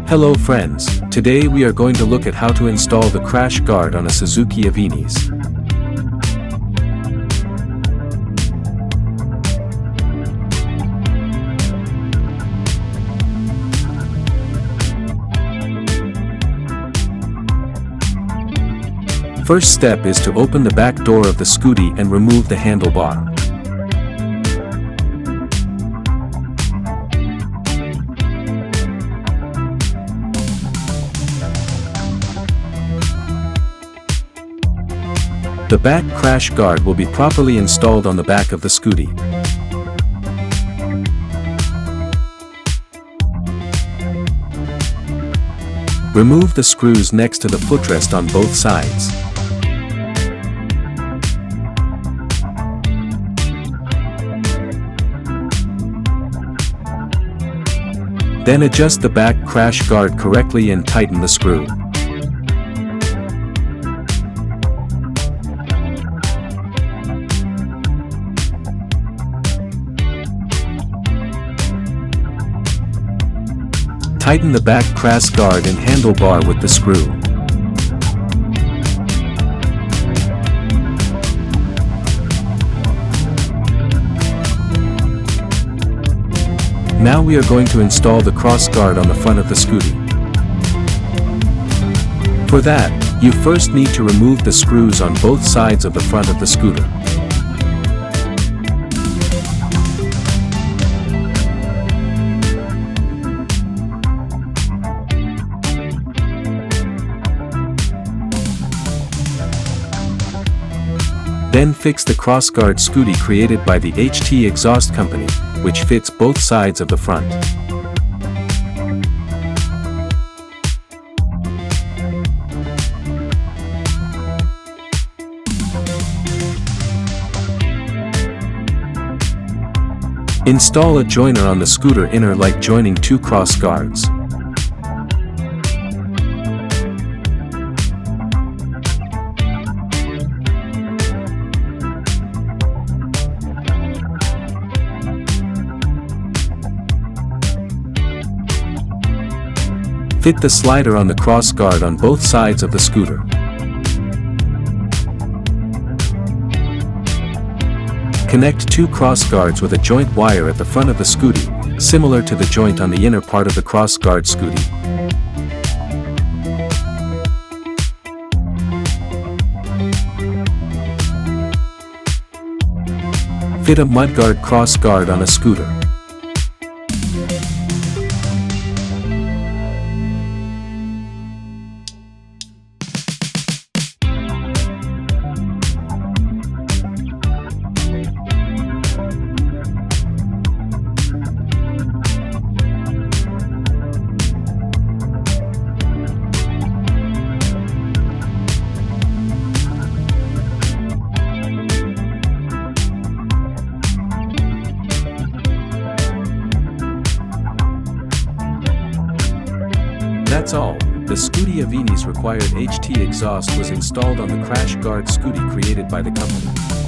Hello friends, today we are going to look at how to install the crash guard on a Suzuki Avenis. First step is to open the back door of the Scooty and remove the handlebar. The back crash guard will be properly installed on the back of the Scooty. Remove the screws next to the footrest on both sides. Then adjust the back crash guard correctly and tighten the screw. Tighten the back crash guard and handlebar with the screw. Now we are going to install the cross guard on the front of the Scooty. For that, you first need to remove the screws on both sides of the front of the scooter. Then fix the crossguard Scooty created by the HT exhaust company, which fits both sides of the front. Install a joiner on the scooter inner like joining two cross guards. Fit the slider on the cross guard on both sides of the scooter. Connect two cross guards with a joint wire at the front of the Scooty, similar to the joint on the inner part of the cross guard Scooty. Fit a mudguard cross guard on a scooter. That's all. The Suzuki Avenis required HT exhaust was installed on the crash guard Scooty created by the company.